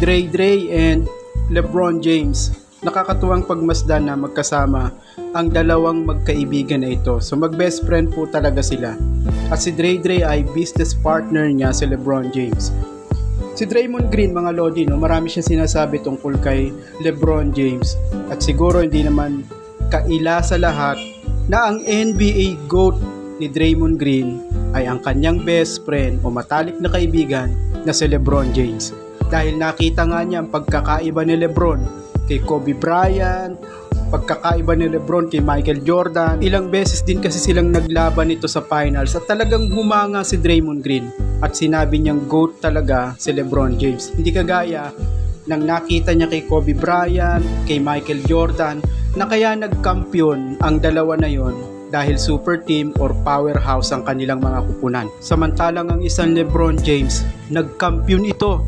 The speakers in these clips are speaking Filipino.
Dre and LeBron James. Nakakatuwang pagmasdan na magkasama ang dalawang magkaibigan na ito. So mag-best friend po talaga sila. At si Dre ay business partner niya si LeBron James. Si Draymond Green, mga lodi, marami siya sinasabi tungkol kay LeBron James. At siguro hindi naman kaila sa lahat na ang NBA GOAT ni Draymond Green ay ang kanyang best friend o matalik na kaibigan na si LeBron James. Dahil nakita nga niya ang pagkakaiba ni LeBron kay Kobe Bryant, pagkakaiba ni LeBron kay Michael Jordan. Ilang beses din kasi silang naglaban nito sa finals at talagang humanga si Draymond Green at sinabi niyang GOAT talaga si LeBron James. Hindi kagaya nang nakita niya kay Kobe Bryant, kay Michael Jordan na kaya nagkampiyon ang dalawa na yon dahil super team or powerhouse ang kanilang mga kupunan. Samantalang ang isang LeBron James, nagkampiyon ito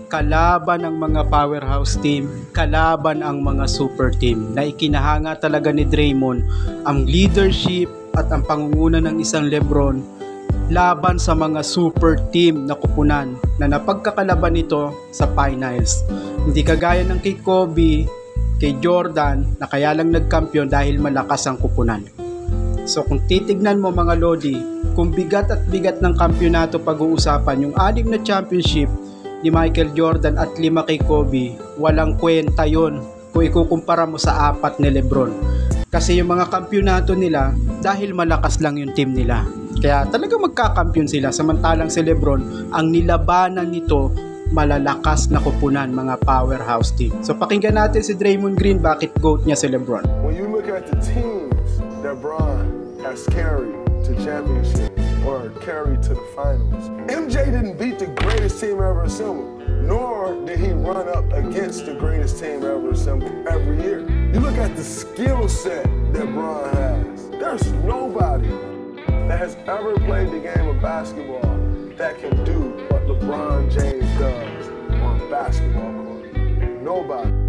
kalaban ang mga powerhouse team, kalaban ang mga super team na ikinahanga talaga ni Draymond ang leadership at ang pangunguna ng isang LeBron laban sa mga super team na kupunan na napagkakalaban nito sa finals. Hindi kagaya ng kay Kobe, kay Jordan na kaya lang nagkampiyon dahil malakas ang kupunan. So kung titignan mo mga lodi, kung bigat at bigat ng kampyonato pag-uusapan, yung 6 na championship ni Michael Jordan at 5 kay Kobe, walang kwenta yon kung ikukumpara mo sa 4 ni LeBron. Kasi yung mga kampyonato nila, dahil malakas lang yung team nila. Kaya talagang magkakampiyon sila. Samantalang si LeBron, ang nilabanan nito, malalakas na kupunan, mga powerhouse team. So pakinggan natin si Draymond Green bakit GOAT niya si LeBron. When you look at the teams LeBron has carried to championship or carried to the finals, MJ didn't beat the greatest team ever assembled, nor did he run up against the greatest team ever assembled every year. You look at the skill set that LeBron has, there's nobody that has ever played the game of basketball that can do what LeBron James does on basketball court. Nobody.